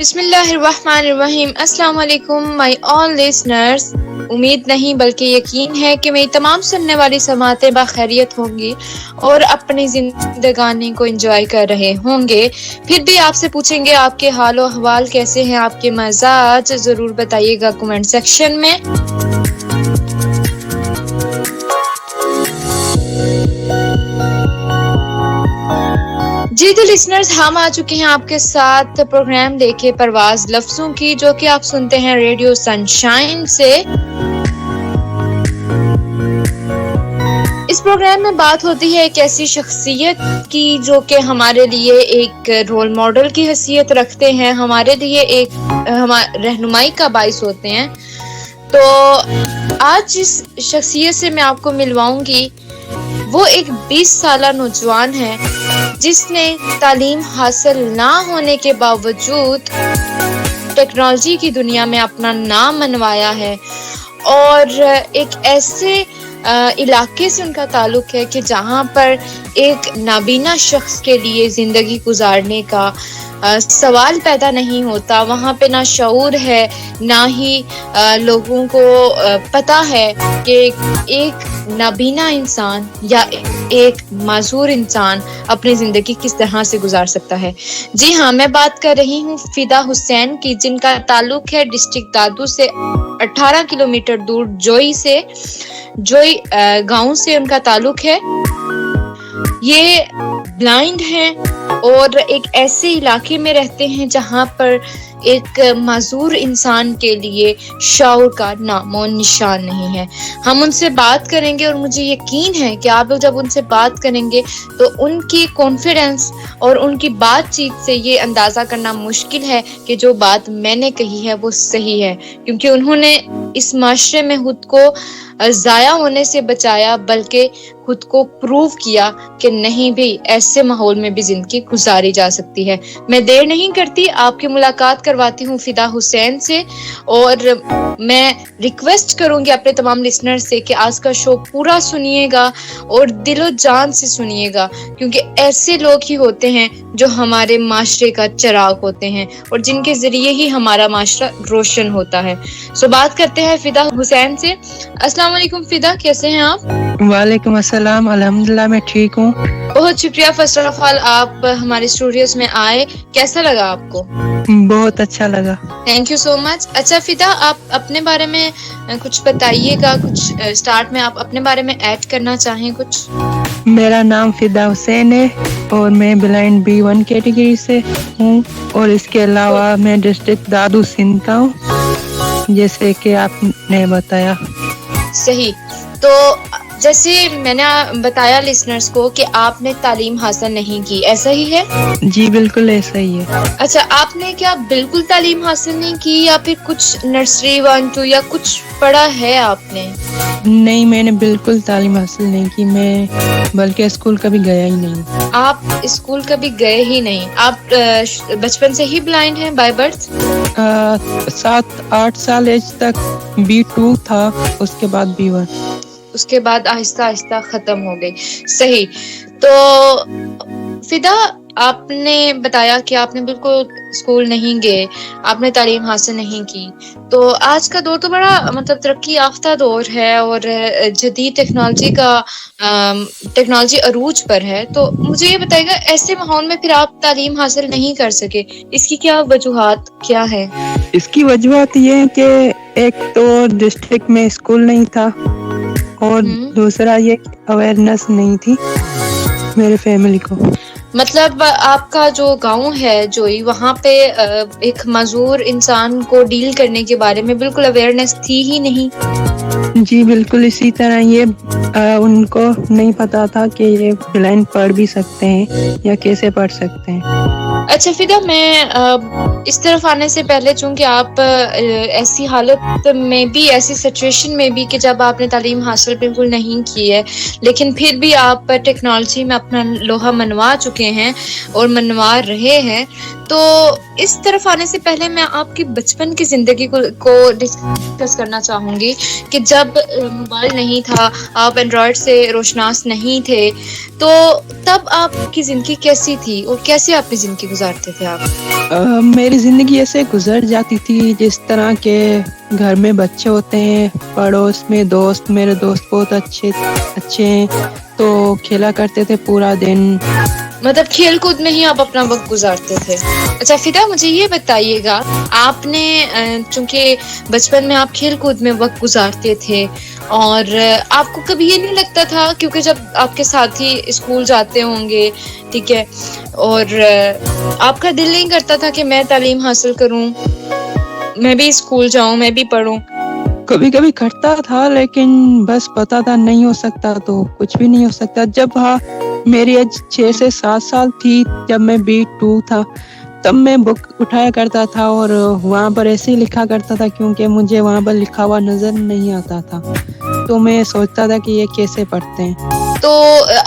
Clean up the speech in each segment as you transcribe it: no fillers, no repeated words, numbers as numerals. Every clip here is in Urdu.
بسم اللہ الرحمن الرحیم. السلام علیکم مائی آل لسنرز. امید نہیں بلکہ یقین ہے کہ میری تمام سننے والی سماعتیں بخیریت ہوں گی اور اپنی زندگانی کو انجوائے کر رہے ہوں گے. پھر بھی آپ سے پوچھیں گے آپ کے حال و احوال کیسے ہیں, آپ کے مزاج ضرور بتائیے گا کمنٹ سیکشن میں. جی تو لسنرز, ہم آ چکے ہیں آپ کے ساتھ پروگرام لے کے پرواز لفظوں کی, جو کہ آپ سنتے ہیں ریڈیو سنشائن سے. اس پروگرام میں بات ہوتی ہے ایک ایسی شخصیت کی جو کہ ہمارے لیے ایک رول ماڈل کی حیثیت رکھتے ہیں, ہمارے لیے ایک رہنمائی کا باعث ہوتے ہیں. تو آج جس شخصیت سے میں آپ کو ملواؤں گی وہ ایک 20 سالہ نوجوان ہے جس نے تعلیم حاصل نہ ہونے کے باوجود ٹیکنالوجی کی دنیا میں اپنا نام منوایا ہے, اور ایک ایسے علاقے سے ان کا تعلق ہے کہ جہاں پر ایک نابینا شخص کے لیے زندگی گزارنے کا سوال پیدا نہیں ہوتا. وہاں پہ نہ شعور ہے, نہ ہی لوگوں کو پتا ہے کہ ایک نابینا انسان یا ایک معذور انسان اپنی زندگی کس طرح سے گزار سکتا ہے. جی ہاں, میں بات کر رہی ہوں فدا حسین کی, جن کا تعلق ہے ڈسٹرکٹ دادو سے 18 کلومیٹر دور جوئی گاؤں سے ان کا تعلق ہے. یہ بلائنڈ ہیں اور ایک ایسے علاقے میں رہتے ہیں جہاں پر ایک معذور انسان کے لیے شعور کا نام و نشان نہیں ہے. ہم ان سے بات کریں گے اور مجھے یقین ہے کہ آپ لوگ جب ان سے بات کریں گے تو ان کی کانفیڈنس اور ان کی بات چیت سے یہ اندازہ کرنا مشکل ہے کہ جو بات میں نے کہی ہے وہ صحیح ہے, کیونکہ انہوں نے اس معاشرے میں خود کو ضائع ہونے سے بچایا, بلکہ خود کو پروو کیا کہ نہیں بھی ایسے ماحول میں بھی زندگی گزاری جا سکتی ہے. میں دیر نہیں کرتی, آپ کی ملاقات کرواتی ہوں فدا حسین سے, اور میں ریکویسٹ کروں گی اپنے تمام لسنر سے کہ آج کا شو پورا سنیے گا اور دل و جان سے سنیے گا, کیونکہ ایسے لوگ ہی ہوتے ہیں جو ہمارے معاشرے کا چراغ ہوتے ہیں اور جن کے ذریعے ہی ہمارا معاشرہ روشن ہوتا ہے. سو بات کرتے ہیں فدا حسین سے. السلام علیکم فدا, کیسے ہیں آپ؟ وعلیکم السلام, الحمدللہ میں ٹھیک ہوں. بہت شکریہ فرسٹ آف آل آپ ہمارے اسٹوڈیوز میں آئے. کیسا لگا آپ کو؟ بہت اچھا لگا. تھینک یو سو مچ. اچھا فدا, آپ اپنے بارے میں کچھ بتائیے گا, کچھ اسٹارٹ میں آپ اپنے بارے میں ایڈ کرنا چاہیں کچھ؟ میرا نام فدا حسین ہے اور میں بلائنڈ B1 کیٹیگری سے ہوں, اور اس کے علاوہ میں ڈسٹرکٹ دادو سندھ کا ہوں, جیسے کہ آپ نے بتایا. صحیح. تو جیسے میں نے بتایا لسنرز کو کہ آپ نے تعلیم حاصل نہیں کی, ایسا ہی ہے؟ جی بالکل ایسا ہی ہے. اچھا, آپ نے کیا بالکل تعلیم حاصل نہیں کی یا پھر کچھ نرسری 1 2 یا کچھ پڑھا ہے آپ نے؟ نہیں, میں نے بالکل تعلیم حاصل نہیں کی, میں بلکہ اسکول کبھی گیا ہی نہیں. آپ اسکول کبھی گئے ہی نہیں؟ آپ بچپن سے ہی بلائنڈ ہیں بائی برتھ؟ 7-8 سال ایج تک B2 تھا, اس کے بعد B1. اس کے بعد آہستہ آہستہ ختم ہو گئی. صحیح. تو فدا, آپ نے بتایا کہ آپ نے بالکل اسکول نہیں گئے, آپ نے تعلیم حاصل نہیں کی. تو آج کا دور تو بڑا ترقی یافتہ دور ہے اور جدید ٹیکنالوجی عروج پر ہے. تو مجھے یہ بتائیے گا, ایسے ماحول میں پھر آپ تعلیم حاصل نہیں کر سکے, اس کی کیا وجوہات کیا ہے؟ اس کی وجوہات یہ ہے کہ ایک تو ڈسٹرکٹ میں اسکول نہیں تھا, اور دوسرا یہ اویئرنیس نہیں تھی میرے فیملی کو. مطلب آپ کا جو گاؤں ہے جوئی, وہاں پہ ایک معذور انسان کو ڈیل کرنے کے بارے میں بالکل اویئرنیس تھی ہی نہیں. جی بالکل اسی طرح یہ ان کو نہیں پتا تھا کہ یہ بلائنڈ پڑھ بھی سکتے ہیں یا کیسے پڑھ سکتے ہیں. اچھا فدا, میں اس طرف آنے سے پہلے, چونکہ آپ ایسی حالت میں بھی, ایسی سچویشن میں بھی کہ جب آپ نے تعلیم حاصل بالکل نہیں کی ہے لیکن پھر بھی آپ ٹیکنالوجی میں اپنا لوہا منوا چکے ہیں اور منوا رہے ہیں, تو اس طرف آنے سے پہلے میں آپ کی بچپن کی زندگی کو ڈسکس کرنا چاہوں گی کہ جب موبائل نہیں تھا, آپ اینڈرائڈ سے روشناس نہیں تھے, تو تب آپ کی زندگی کیسی تھی اور کیسے اپنی زندگی گزارتے تھے آپ؟ میری زندگی ایسے گزر جاتی تھی جس طرح کے گھر میں بچے ہوتے ہیں, پڑوس میں دوست, میرے دوست بہت اچھے ہیں تو کھیلا کرتے تھے پورا دن. مطلب کھیل کود میں ہی آپ اپنا وقت گزارتے تھے. اچھا فدا, مجھے یہ بتائیے گا, آپ نے چونکہ بچپن میں آپ کھیل کود میں وقت گزارتے تھے اور آپ کو کبھی یہ نہیں لگتا تھا, کیونکہ جب آپ کے ساتھی اسکول جاتے ہوں گے, ٹھیک ہے, اور آپ کا دل نہیں کرتا تھا کہ میں تعلیم حاصل کروں, میں بھی اسکول جاؤں, میں بھی پڑھوں؟ کبھی کبھی کرتا تھا لیکن بس پتا تھا نہیں ہو سکتا تو کچھ بھی نہیں ہو سکتا. جب میری ایج 6 سے 7 سال تھی, جب میں B2 تھا, تب میں بک اٹھایا کرتا تھا اور وہاں پر ایسے ہی لکھا کرتا تھا کیونکہ مجھے وہاں پر لکھا ہوا نظر نہیں آتا تھا, تو میں سوچتا تھا کہ یہ کیسے پڑھتے ہیں. تو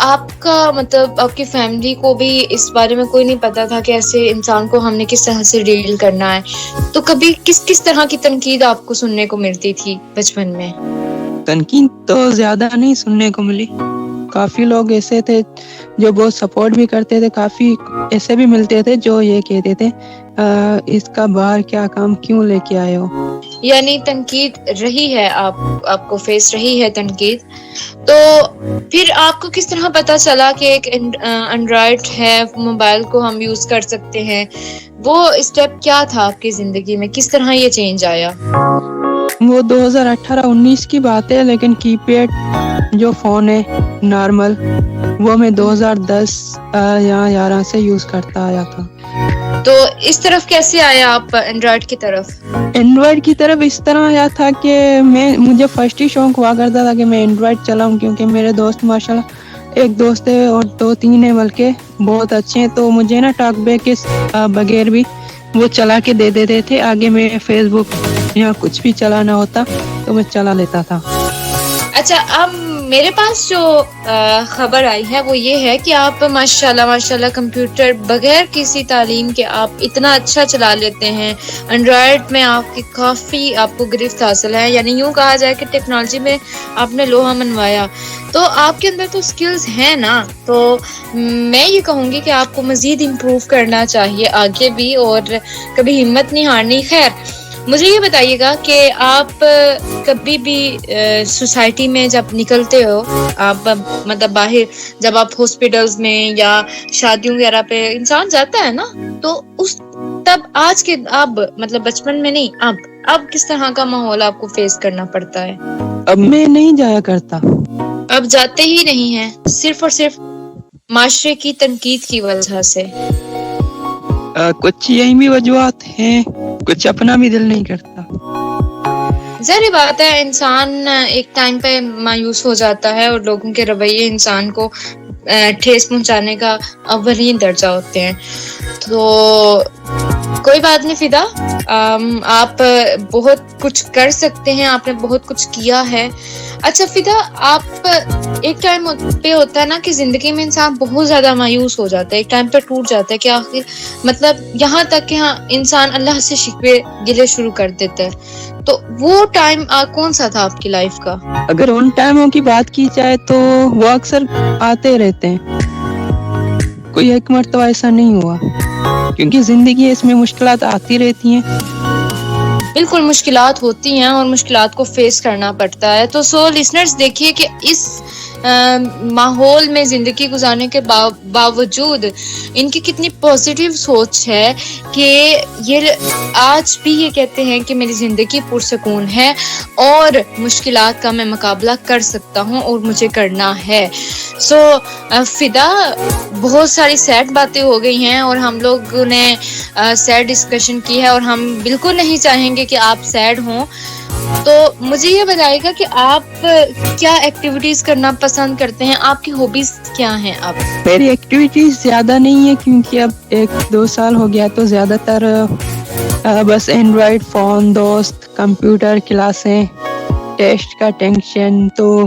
آپ کا مطلب آپ کی فیملی کو بھی اس بارے میں کوئی نہیں پتا تھا کہ ایسے انسان کو ہم نے کس طرح سے ڈیل کرنا ہے, تو کبھی کس طرح کی تنقید آپ کو سننے کو ملتی تھی بچپن میں؟ تنقید تو زیادہ نہیں سننے کو ملی, کافی لوگ ایسے تھے جو بہت سپورٹ بھی کرتے تھے, کافی ایسے بھی ملتے تھے جو یہ کہتے تھے اس کا باہر کیا کام کیوں لے کے آئے ہو. یعنی تنقید رہی ہے, آپ کو فیس رہی ہے تنقید. تو پھر آپ کو کس طرح پتا چلا کہ ایک اینڈرائڈ ہے, موبائل کو ہم یوز کر سکتے ہیں, وہ اسٹیپ کیا تھا آپ کی زندگی میں, کس طرح یہ چینج آیا؟ وہ 2018-19 کی بات ہے, لیکن کی پیڈ جو فون ہے نارمل, وہ میں 2010 یا 11 سے یوز کرتا آیا تھا. تو اس طرف کیسے آیا آپ اینڈرائڈ کی طرف؟ اینڈرائڈ کی طرف اس طرح آیا تھا کہ مجھے فرسٹ ہی شوق ہوا کرتا تھا کہ میں اینڈرائڈ چلاؤں, کیونکہ میرے دوست ماشاءاللہ, ایک دوست ہے اور 2-3 ہیں بلکہ, بہت اچھے ہیں, تو مجھے نا ٹاک بیک کے بغیر بھی وہ چلا کے دے دیتے تھے. آگے میں فیس بک یا کچھ بھی چلانا ہوتا تو میں چلا لیتا تھا. اچھا, اب میرے پاس جو خبر آئی ہے وہ یہ ہے کہ آپ ماشاءاللہ کمپیوٹر بغیر کسی تعلیم کے آپ اتنا اچھا چلا لیتے ہیں. اینڈرائڈ میں آپ کی کافی آپ کو گرفت حاصل ہے, یعنی یوں کہا جائے کہ ٹیکنالوجی میں آپ نے لوہا منوایا. تو آپ کے اندر تو سکلز ہیں نا, تو میں یہ کہوں گی کہ آپ کو مزید امپروو کرنا چاہیے آگے بھی, اور کبھی ہمت نہیں ہارنی. خیر, مجھے یہ بتائیے گا کہ آپ کبھی بھی سوسائٹی میں جب نکلتے ہو, آپ مطلب باہر جب آپ ہاسپٹلز میں یا شادیوں وغیرہ پہ انسان جاتا ہے نا, تو اس تب آج کے اب مطلب بچپن میں نہیں, اب کس طرح کا ماحول آپ کو فیس کرنا پڑتا ہے؟ اب میں نہیں جایا کرتا. اب جاتے ہی نہیں ہیں, صرف اور صرف معاشرے کی تنقید کی وجہ سے؟ کچھ یہی بھی وجوہات ہیں, کچھ اپنا بھی دل نہیں کرتا. ظاہر بات ہے, انسان ایک ٹائم پہ مایوس ہو جاتا ہے اور لوگوں کے رویے انسان کو ٹھیس پہنچانے کا اولین درجہ ہوتے ہیں. تو کوئی بات نہیں فدا, آپ بہت کچھ کر سکتے ہیں, آپ نے بہت کچھ کیا ہے. اچھا فدا, آپ ایک ٹائم پہ ہوتا ہے نا کہ زندگی میں انسان بہت زیادہ مایوس ہو جاتا ہے, ایک ٹائم پہ ٹوٹ جاتا ہے کہ آخر مطلب یہاں تک کہ انسان اللہ سے شکوے گلے شروع کر دیتا ہے. تو وہ ٹائم کون سا تھا آپ کی لائف کا؟ اگر ان ٹائموں کی بات کی جائے تو وہ اکثر آتے رہتے ہیں, کوئی ایک مرتبہ ایسا نہیں ہوا, کیونکہ زندگی اس میں مشکلات آتی رہتی ہیں. بالکل مشکلات ہوتی ہیں اور مشکلات کو فیس کرنا پڑتا ہے. تو سو لسنرز دیکھیے کہ اس ماحول میں زندگی گزارنے کے باوجود ان کی کتنی پازیٹیو سوچ ہے کہ یہ آج بھی یہ کہتے ہیں کہ میری زندگی پرسکون ہے اور مشکلات کا میں مقابلہ کر سکتا ہوں اور مجھے کرنا ہے. سو فدا, بہت ساری سیڈ باتیں ہو گئی ہیں اور ہم لوگوں نے سیڈ ڈسکشن کی ہے, اور ہم بالکل نہیں چاہیں گے کہ آپ سیڈ ہوں. تو مجھے یہ بتائے گا کہ آپ کیا ایکٹیویٹیز کرنا پسند کرتے ہیں, آپ کی ہابیز کیا ہیں؟ آپ میری ایکٹیویٹیز زیادہ نہیں ہے کیونکہ اب 1-2 سال ہو گیا, تو زیادہ تر بس اینڈرائڈ فون, دوست, کمپیوٹر کلاسیں, ٹیسٹ کا ٹینشن, تو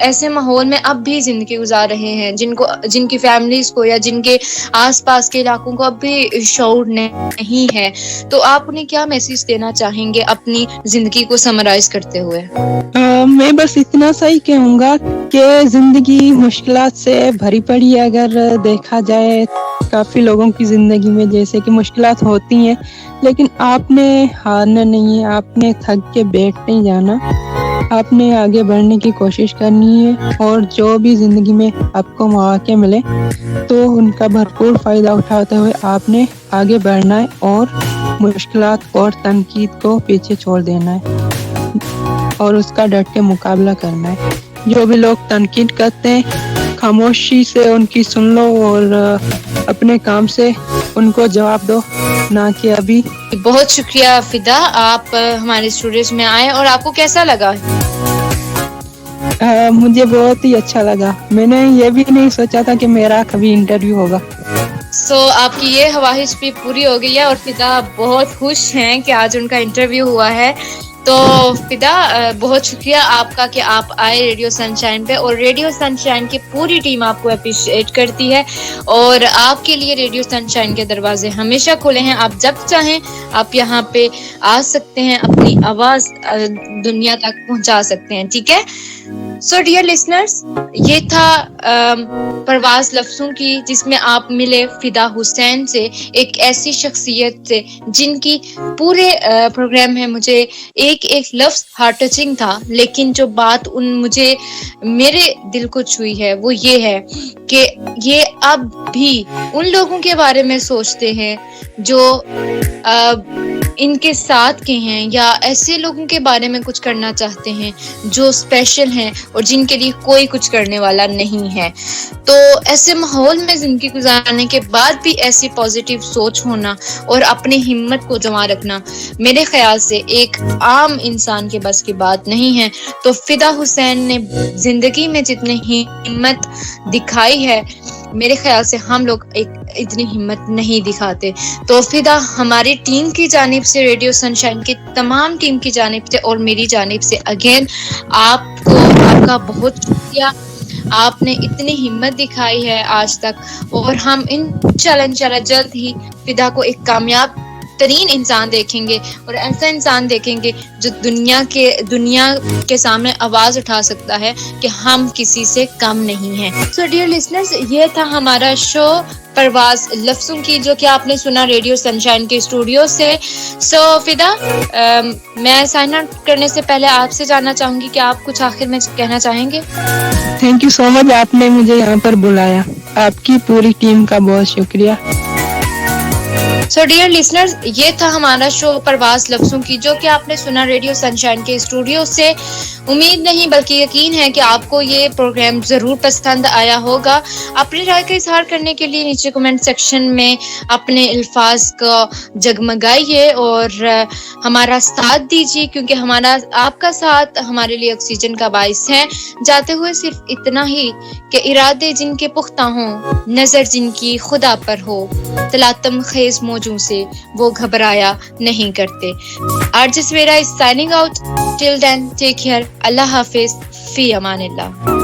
ایسے ماحول میں اب بھی زندگی گزار رہے ہیں، جن کی فیملیز کو یا جن کے آس پاس کے علاقوں کو اب بھی شعور نہیں ہے، تو آپ انہیں کیا میسج دینا چاہیں گے اپنی زندگی کو سمرائز کرتے ہوئے؟ میں بس اتنا سا ہی کہوں گا کہ زندگی مشکلات سے بھری پڑی ہے. اگر دیکھا جائے کافی لوگوں کی زندگی میں جیسے کہ مشکلات ہوتی ہیں، لیکن آپ نے ہارنا نہیں ہے، آپ نے تھک کے بیٹھ نہیں جانا، آپ نے آگے بڑھنے کی کوشش کرنی ہے. اور جو بھی زندگی میں آپ کو مواقع ملے تو ان کا بھرپور فائدہ اٹھاتے ہوئے آپ نے آگے بڑھنا ہے اور مشکلات اور تنقید کو پیچھے چھوڑ دینا ہے اور اس کا ڈٹ کے مقابلہ کرنا ہے. جو بھی لوگ تنقید کرتے ہیں خاموشی سے ان کی سن لو اور اپنے کام سے ان کو جواب دو، نہ کہ ابھی. بہت شکریہ فدا، آپ ہمارے اسٹوڈیوز میں آئے، اور آپ کو کیسا لگا؟ مجھے بہت ہی اچھا لگا. میں نے یہ بھی نہیں سوچا تھا کہ میرا کبھی انٹرویو ہوگا. آپ کی یہ خواہش بھی پوری ہو گئی ہے، اور فدا بہت خوش ہیں کہ آج ان کا انٹرویو ہوا ہے. تو فدا بہت شکریہ آپ کا کہ آپ آئے ریڈیو سنشائن پہ، اور ریڈیو سنشائن کی پوری ٹیم آپ کو اپریشیٹ کرتی ہے، اور آپ کے لیے ریڈیو سنشائن کے دروازے ہمیشہ کھلے ہیں. آپ جب چاہیں آپ یہاں پہ آ سکتے ہیں، اپنی آواز دنیا تک پہنچا سکتے ہیں. ٹھیک ہے؟ سو ڈیئر لسنرز، یہ تھا پرواز لفظوں کی، جس میں آپ ملے فدا حسین سے، ایک ایسی شخصیت سے جن کی پورے پروگرام میں مجھے ایک لفظ ہارٹ ٹچنگ تھا، لیکن جو بات مجھے میرے دل کو چھوئی ہے وہ یہ ہے کہ یہ اب بھی ان لوگوں کے بارے میں سوچتے ہیں جو ان کے ساتھ کے ہیں، یا ایسے لوگوں کے بارے میں کچھ کرنا چاہتے ہیں جو اسپیشل ہیں اور جن کے لیے کوئی کچھ کرنے والا نہیں ہے. تو ایسے ماحول میں زندگی گزارنے کے بعد بھی ایسی پازیٹیو سوچ ہونا اور اپنی ہمت کو جمع رکھنا میرے خیال سے ایک عام انسان کے بس کی بات نہیں ہے. تو فدا حسین نے زندگی میں جتنی ہمت دکھائی ہے، میرے خیال سے ہم لوگ اتنی ہمت نہیں دکھاتے. تو فدا ہماری ٹیم کی جانب سے، ریڈیو سنشائن کی تمام ٹیم کی جانب سے اور میری جانب سے اگین آپ کا بہت شکریہ. آپ نے اتنی ہمت دکھائی ہے آج تک، اور ہم انشاءاللہ جلد ہی فدا کو ایک کامیاب ترین انسان دیکھیں گے، اور ایسا انسان دیکھیں گے جو دنیا کے سامنے آواز اٹھا سکتا ہے کہ ہم کسی سے کم نہیں ہیں. سو ڈیئر لسنرز، یہ تھا ہمارا شو پرواز لفظوں کی، جو کہ آپ نے سنا ریڈیو سنشائن کے اسٹوڈیو سے. سو فدا، میں سائن آؤٹ کرنے سے پہلے آپ سے جاننا چاہوں گی کہ آپ کچھ آخر میں کہنا چاہیں گے؟ تھینک یو سو مچ، آپ نے مجھے یہاں پر بلایا. آپ کی پوری ٹیم کا بہت شکریہ. سو ڈیئر لسنرز، یہ تھا ہمارا شو پرواز لفظوں کی، جو کہ آپ نے سنا ریڈیو سنشائن کے اسٹوڈیو سے. امید نہیں بلکہ یقین ہے کہ آپ کو یہ پروگرام ضرور پسند آیا ہوگا. اپنی رائے کا اظہار کرنے کے لیے نیچے کمنٹ سیکشن میں اپنے الفاظ کو جگمگائیے اور ہمارا ساتھ دیجیے، کیونکہ آپ کا ساتھ ہمارے لیے آکسیجن کا باعث ہے. جاتے ہوئے صرف اتنا ہی کہ ارادے جن کے پختہ ہوں، نظر جن کی خدا پر ہو، تلاطم خیز موجوں سے وہ گھبرایا نہیں کرتے. آرجے سویرا از سائننگ آؤٹ. ٹل دین ٹیک کیئر. اللہ حافظ. فی امان اللہ.